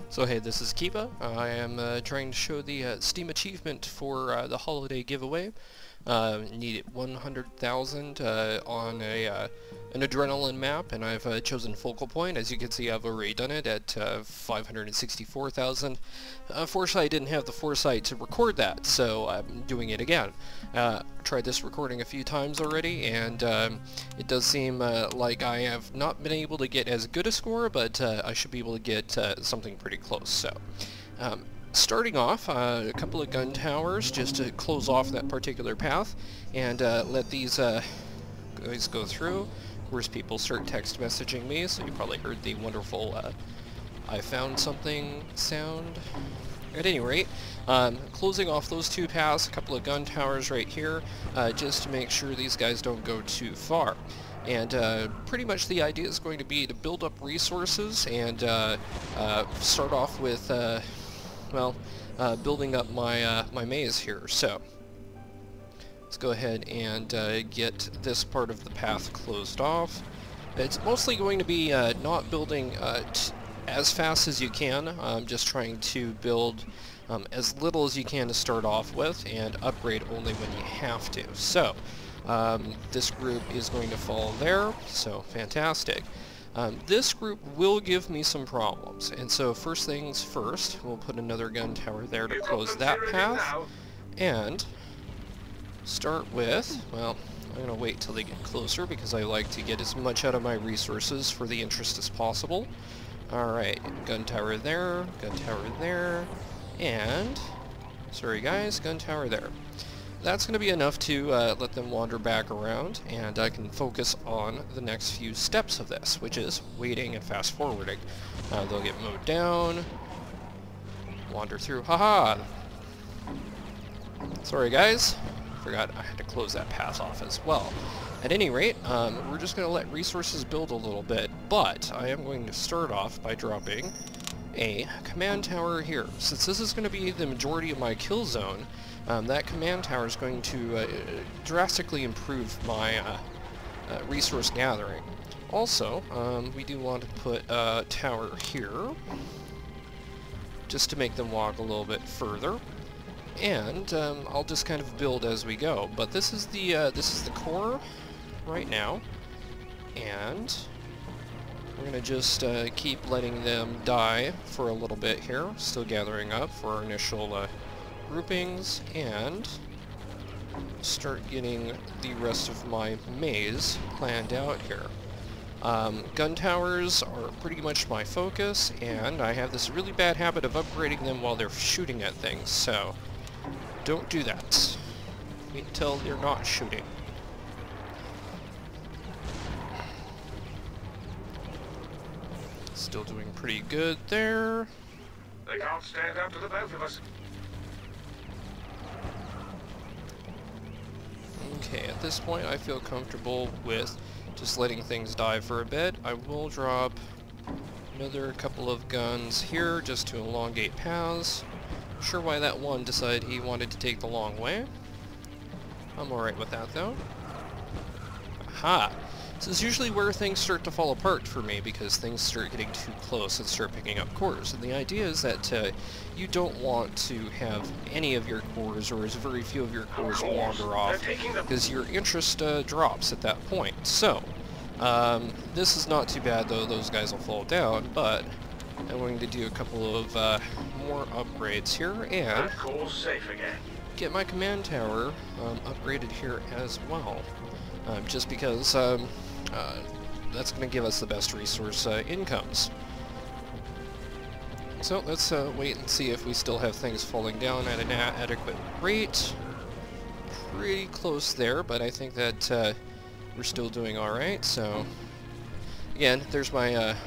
So hey, this is Kiba. I am trying to show the Steam achievement for the holiday giveaway. Needed 100,000 on an adrenaline map, and I've chosen focal point. As you can see, I've already done it at 564,000. Unfortunately, I didn't have the foresight to record that, so I'm doing it again. Tried this recording a few times already, and it does seem like I have not been able to get as good a score, but I should be able to get something pretty close. So, starting off, a couple of gun towers just to close off that particular path, and let these guys go through. Of course, people start text messaging me, so you probably heard the wonderful I found something sound. At any rate, closing off those two paths, a couple of gun towers right here, just to make sure these guys don't go too far. And pretty much the idea is going to be to build up resources and start off with, building up my maze here. So let's go ahead and get this part of the path closed off. It's mostly going to be not building as fast as you can. I'm just trying to build as little as you can to start off with, and upgrade only when you have to. So this group is going to fall there, so fantastic. This group will give me some problems, and so first things first, we'll put another gun tower there to close that path, and start with, well, I'm going to wait till they get closer because I like to get as much out of my resources for the interest as possible. Alright, gun tower there, and, sorry guys, gun tower there. That's going to be enough to let them wander back around, and I can focus on the next few steps of this, which is waiting and fast forwarding. They'll get mowed down, wander through, haha! Sorry guys, forgot I had to close that path off as well. At any rate, we're just going to let resources build a little bit, but I am going to start off by dropping a command tower here. Since this is going to be the majority of my kill zone, that command tower is going to drastically improve my resource gathering. Also, we do want to put a tower here, just to make them walk a little bit further. And I'll just kind of build as we go. But this is the core right now, and we're gonna just keep letting them die for a little bit here. Still gathering up for our initial groupings, and start getting the rest of my maze planned out here. Gun towers are pretty much my focus, and I have this really bad habit of upgrading them while they're shooting at things, so don't do that. Wait until they're not shooting. Still doing pretty good there. They can't stand up to the both of us. Okay, at this point I feel comfortable with just letting things die for a bit. I will drop another couple of guns here just to elongate paths. Not sure why that one decided he wanted to take the long way. I'm alright with that though. Aha! This is usually where things start to fall apart for me, because things start getting too close and start picking up cores. And the idea is that you don't want to have any of your cores, or as very few of your cores, wander off, because your interest drops at that point. So, this is not too bad though, those guys will fall down, but I'm going to do a couple of more upgrades here, and get my command tower upgraded here as well. Just because that's going to give us the best resource incomes. So let's wait and see if we still have things falling down at an adequate rate. Pretty close there, but I think that we're still doing alright. So again, there's my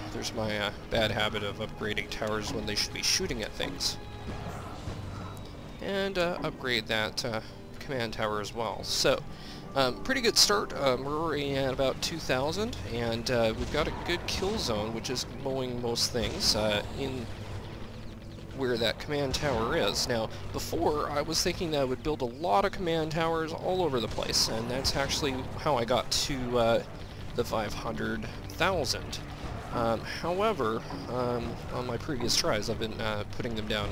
bad habit of upgrading towers when they should be shooting at things. And upgrade that command tower as well. So pretty good start. We're already at about 2,000, and we've got a good kill zone, which is mowing most things in where that command tower is. Now, before, I was thinking that I would build a lot of command towers all over the place, and that's actually how I got to the 500,000. However, on my previous tries, I've been putting them down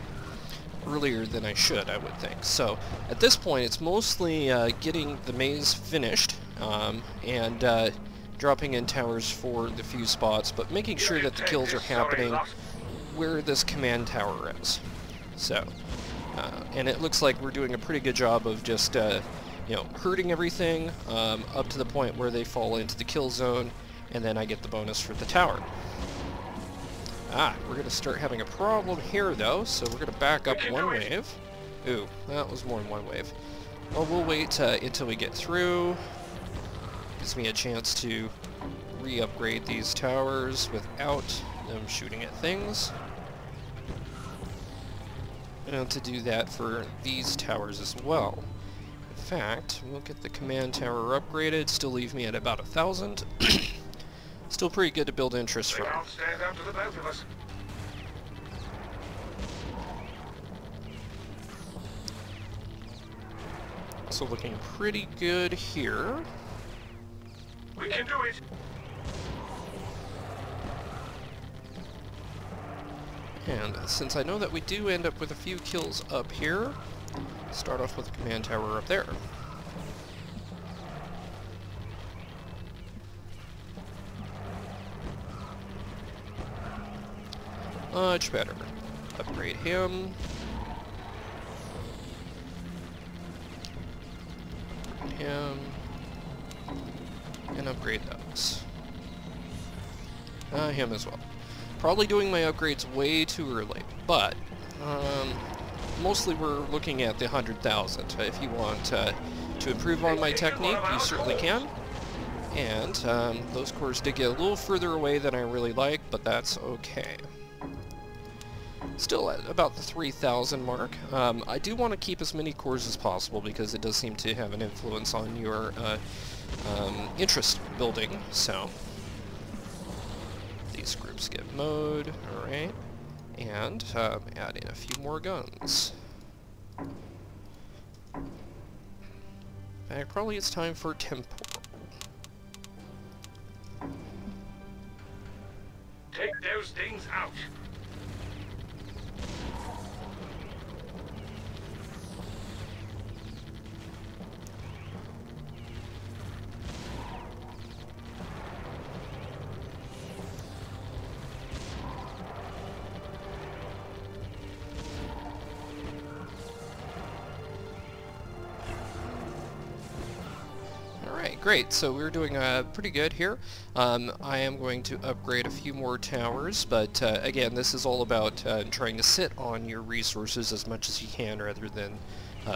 earlier than I should, I would think. So at this point, it's mostly getting the maze finished and dropping in towers for the few spots, but making sure that the kills are happening where this command tower is. So, and it looks like we're doing a pretty good job of just, you know, hurting everything up to the point where they fall into the kill zone, and then I get the bonus for the tower. We're going to start having a problem here, though, so we're going to back up one wave. Ooh, that was more than one wave. Well, we'll wait until we get through. Gives me a chance to re-upgrade these towers without them shooting at things. And to do that for these towers as well. In fact, we'll get the command tower upgraded, still leave me at about 1,000. Still pretty good to build interest from. I'll stand up to the both of us. Also looking pretty good here. We can do it. And since I know that we do end up with a few kills up here, start off with the command tower up there. Much better. Upgrade him. Upgrade him. And upgrade those. Him as well. Probably doing my upgrades way too early, but mostly we're looking at the 100,000. If you want to improve on my technique, you certainly can. And those cores did get a little further away than I really like, but that's okay. Still at about the 3,000 mark. I do want to keep as many cores as possible because it does seem to have an influence on your interest building, so these groups get mowed, alright, and add in a few more guns. In fact, probably it's time for temporal. Take those things out. Great, so we're doing pretty good here. I am going to upgrade a few more towers, but again, this is all about trying to sit on your resources as much as you can rather than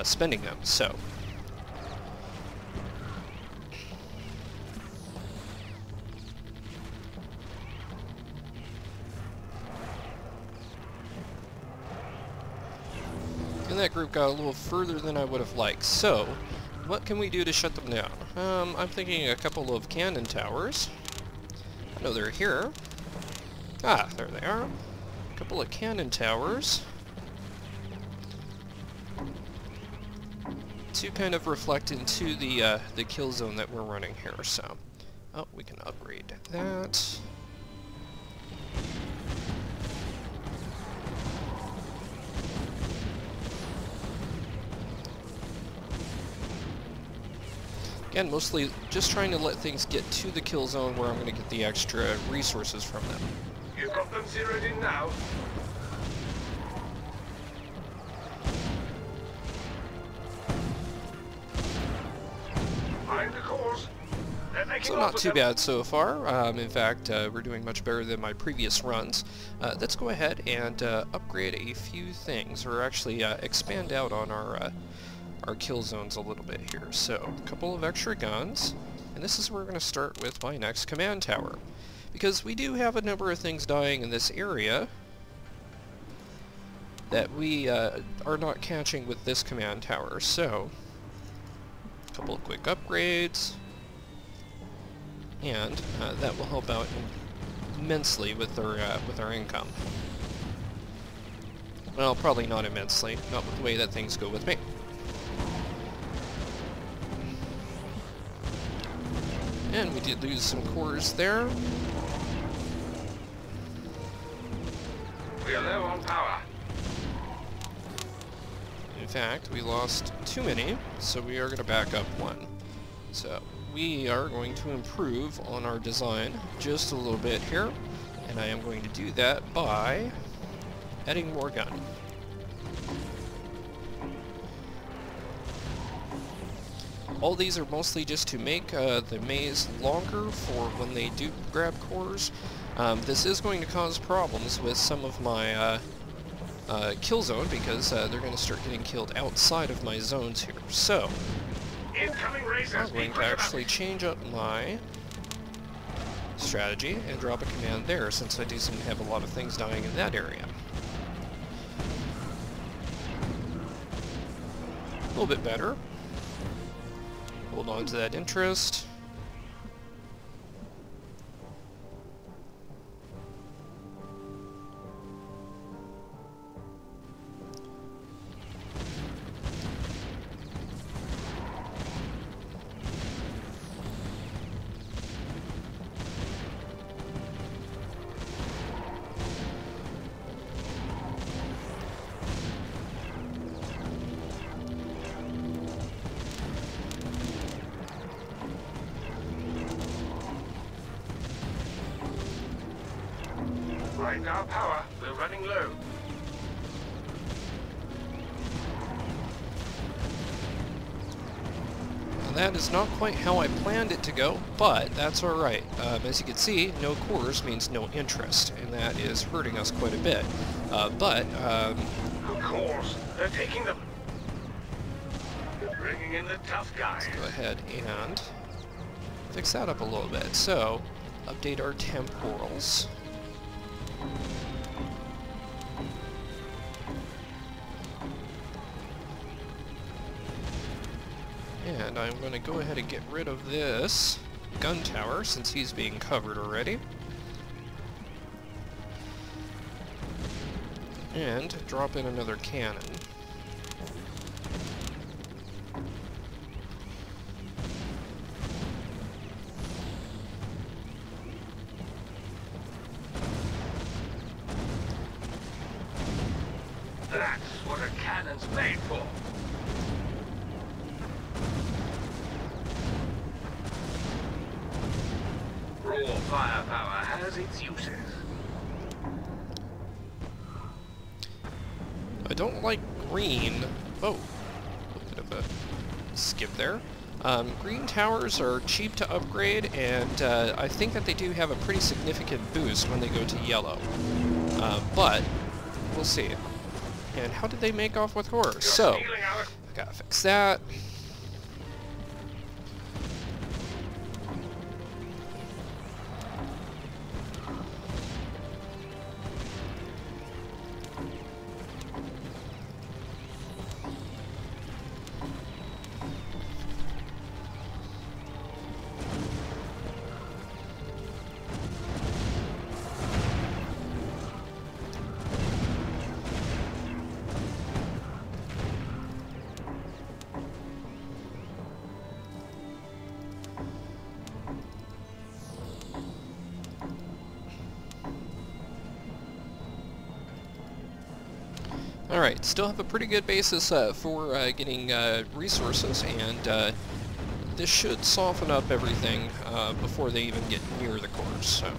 spending them, so. And that group got a little further than I would have liked, so what can we do to shut them down? I'm thinking a couple of cannon towers. I know they're here. Ah, there they are. A couple of cannon towers. To kind of reflect into the kill zone that we're running here, so. Oh, we can upgrade that. Again, mostly just trying to let things get to the kill zone where I'm going to get the extra resources from them. You've got them zeroed in now. Find the cores. So not too bad so far. In fact, we're doing much better than my previous runs. Let's go ahead and upgrade a few things, or actually expand out on our kill zones a little bit here. So, a couple of extra guns, and this is where we're going to start with my next command tower. Because we do have a number of things dying in this area that we are not catching with this command tower. So, a couple of quick upgrades, and that will help out immensely with our income. Well, probably not immensely, not with the way that things go with me. And we did lose some cores there. We are low on power. In fact, we lost too many, so we are going to back up one. So we are going to improve on our design just a little bit here, and I am going to do that by adding more gun. All these are mostly just to make the maze longer for when they do grab cores. This is going to cause problems with some of my kill zone because they're going to start getting killed outside of my zones here. So Incoming racers. I'm going to actually change up my strategy and drop a command there, since I do seem to have a lot of things dying in that area. A little bit better. Hold on to that interest. Right now, power. We're running low. Now that is not quite how I planned it to go, but that's alright. As you can see, no cores means no interest, and that is hurting us quite a bit. Of course, they're taking them. Bringing in the tough guys. Let's go ahead and fix that up a little bit. So, update our temporals. And I'm going to go ahead and get rid of this gun tower, since he's being covered already. And drop in another cannon. That's what a cannon's made for. Raw firepower has its uses. I don't like green. Oh, a bit of a skip there. Green towers are cheap to upgrade, and I think that they do have a pretty significant boost when they go to yellow. But we'll see. And how did they make off with cores? So, I gotta fix that. Alright, still have a pretty good basis for getting resources, and this should soften up everything before they even get near the cores, so.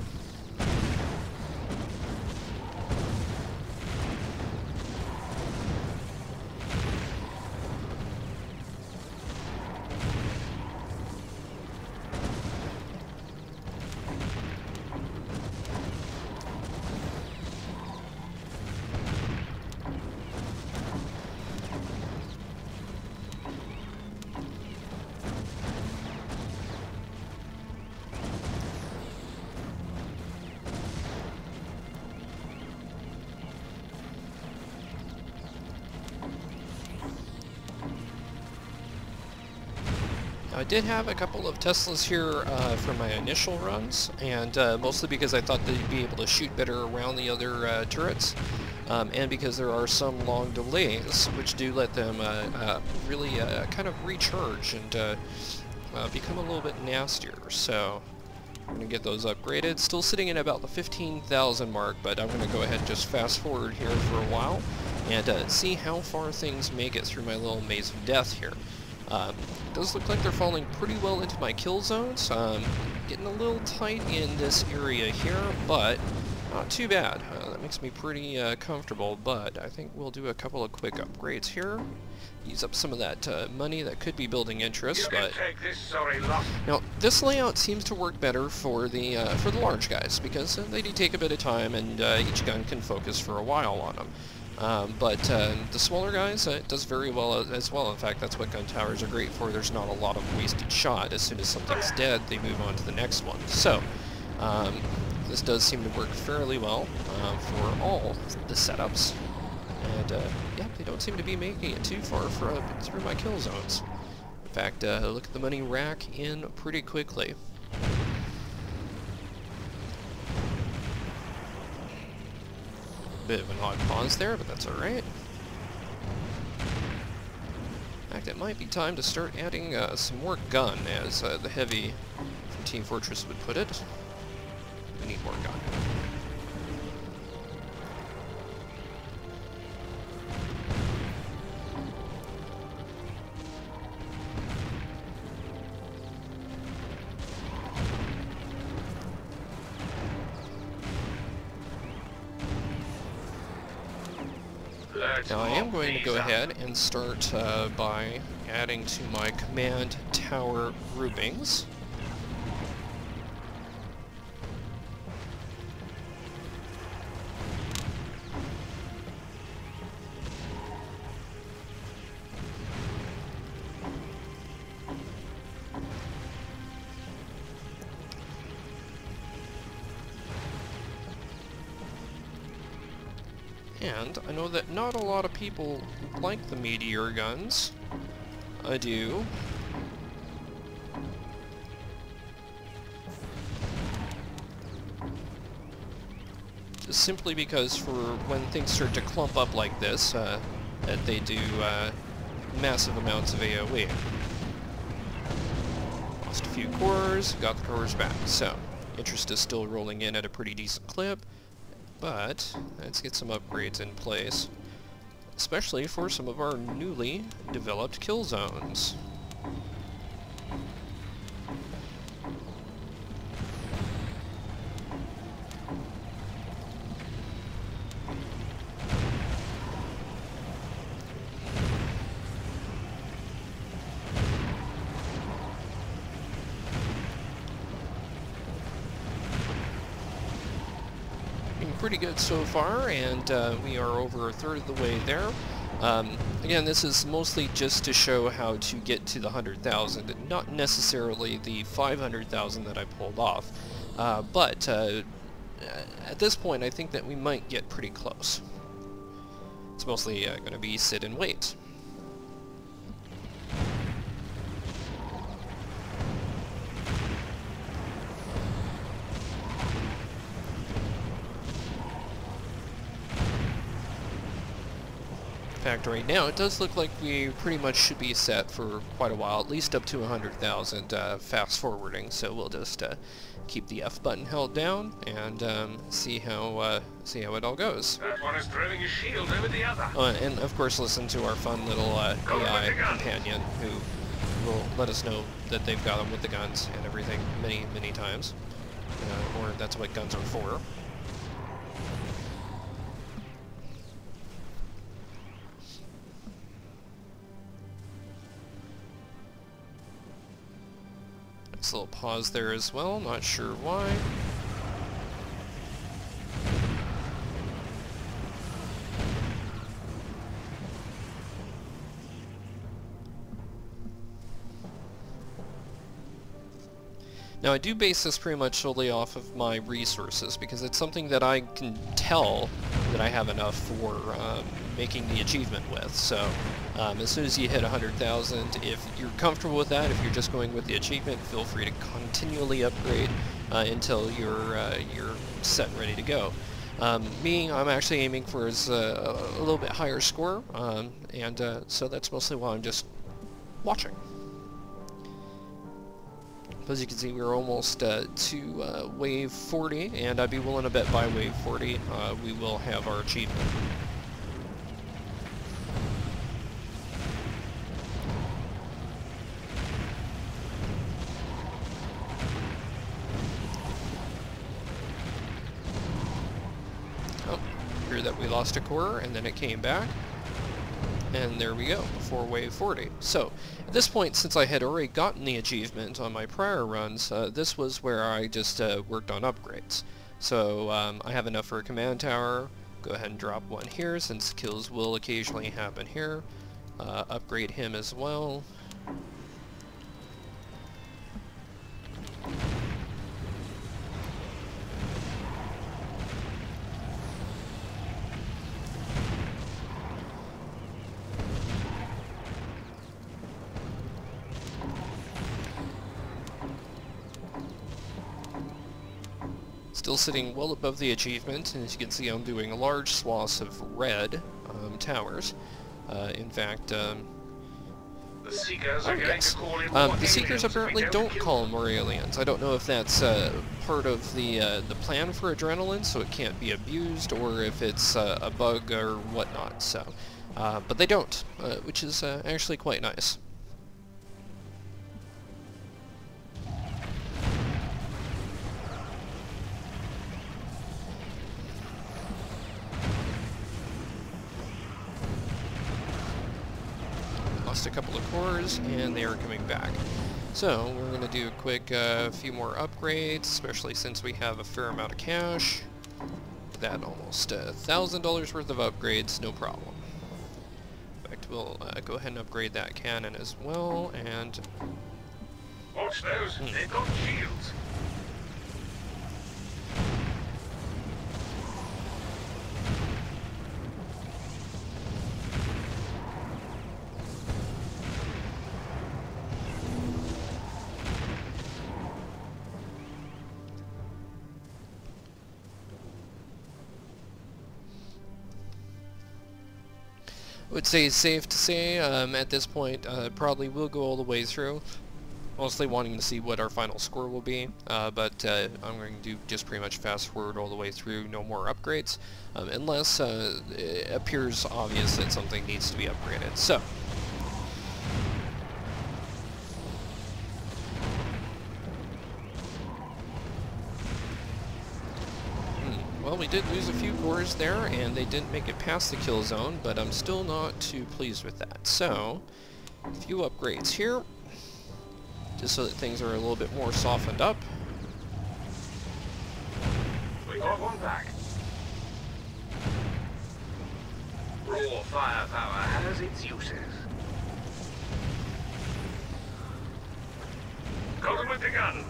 I did have a couple of Teslas here for my initial runs, and mostly because I thought they'd be able to shoot better around the other turrets, and because there are some long delays, which do let them really kind of recharge and become a little bit nastier. So I'm going to get those upgraded. Still sitting at about the 15,000 mark, but I'm going to go ahead and just fast forward here for a while and see how far things make it through my little maze of death here. It does look like they're falling pretty well into my kill zones. Getting a little tight in this area here, but not too bad. That makes me pretty comfortable, but I think we'll do a couple of quick upgrades here. Use up some of that money that could be building interest, but now this layout seems to work better for the large guys because they do take a bit of time, and each gun can focus for a while on them. But the smaller guys, it does very well as well. In fact, that's what gun towers are great for. There's not a lot of wasted shot. As soon as something's dead, they move on to the next one. So this does seem to work fairly well for all the setups. And yeah, they don't seem to be making it too far through my kill zones. In fact, look at the money rack in pretty quickly. Bit of an odd pause there, but that's alright. In fact, it might be time to start adding some more gun, as the Heavy from Team Fortress would put it. We need more gun. Now I am going to go ahead and start by adding to my command tower groupings. And I know that not a lot of people like the meteor guns. I do. Just simply because for when things start to clump up like this, that they do massive amounts of AoE. Lost a few cores, got the cores back. So, interest is still rolling in at a pretty decent clip. But let's get some upgrades in place, especially for some of our newly developed kill zones. Pretty good so far, and we are over a third of the way there. Again, this is mostly just to show how to get to the 100,000, and not necessarily the 500,000 that I pulled off. But at this point, I think that we might get pretty close. It's mostly going to be sit and wait. In fact, right now, it does look like we pretty much should be set for quite a while, at least up to 100,000 fast forwarding, so we'll just keep the F button held down and see how it all goes. That one is throwing a shield over the other. And of course, listen to our fun little AI companion who will let us know that they've got them with the guns and everything many times, or that's what guns are for. Nice little pause there as well, not sure why. Now I do base this pretty much solely off of my resources, because it's something that I can tell that I have enough for making the achievement with. So as soon as you hit 100,000, if you're comfortable with that, if you're just going with the achievement, feel free to continually upgrade until you're set and ready to go. I'm actually aiming for a little bit higher score, so that's mostly why I'm just watching. As you can see, we're almost to wave 40, and I'd be willing to bet by wave 40 we will have our achievement. Oh, here that we lost a core, and then it came back. And there we go, before wave 40. So, at this point, since I had already gotten the achievement on my prior runs, this was where I just worked on upgrades. So, I have enough for a command tower. Go ahead and drop one here, since kills will occasionally happen here. Upgrade him as well. Still sitting well above the achievement, and as you can see I'm doing large swaths of red towers. In fact, the Seekers are going to call in the Seekers apparently don't call more aliens. I don't know if that's part of the plan for Adrenaline, so it can't be abused, or if it's a bug or whatnot. So, but they don't, which is actually quite nice. Lost a couple of cores, and they are coming back. So we're going to do a quick few more upgrades, especially since we have a fair amount of cash. That almost $1,000 worth of upgrades, no problem. In fact, we'll go ahead and upgrade that cannon as well, and... Watch those, they've got shields. I would say it's safe to say at this point probably will go all the way through, mostly wanting to see what our final score will be, but I'm going to do just pretty much fast forward all the way through, no more upgrades, unless it appears obvious that something needs to be upgraded. So, well, we did lose a few cores there, and they didn't make it past the kill zone, but I'm still not too pleased with that. So, a few upgrades here, just so that things are a little bit more softened up. We got one back. Raw firepower has its uses. Got them with the guns.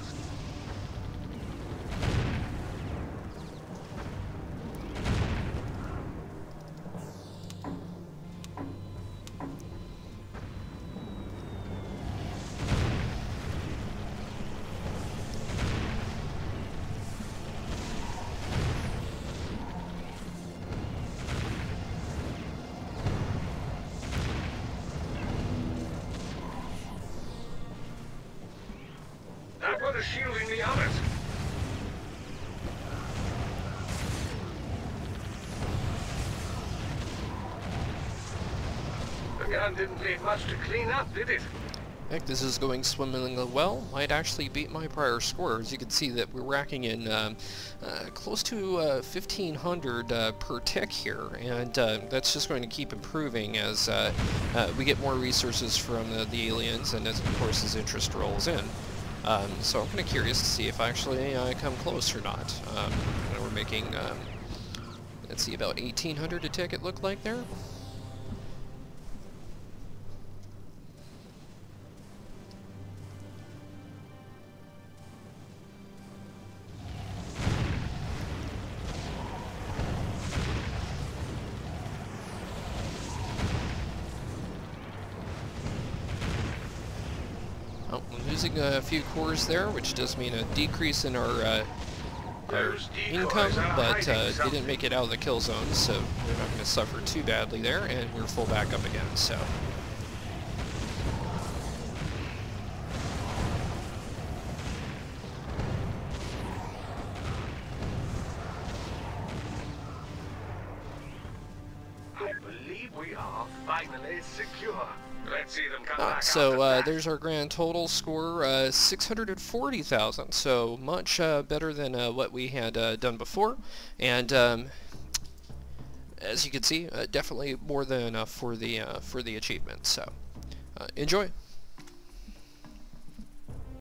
Shielding the others. The gun didn't leave much to clean up, did it? Heck, this is going swimmingly well. Might actually beat my prior score. As you can see that we're racking in close to 1,500 per tick here, and that's just going to keep improving as we get more resources from the aliens, and as, of course, as interest rolls in. So I'm kind of curious to see if I actually come close or not. We're making, let's see, about 1,800 a tick it looked like there. Oh, I'm losing a few cores there, which does mean a decrease in our income, but didn't make it out of the kill zone, so we're not going to suffer too badly there, and we're full back up again, so. We are finally secure. Let's see them come back. So there's our grand total score, 640,000. So much better than what we had done before, and as you can see, definitely more than enough for the achievement. So enjoy.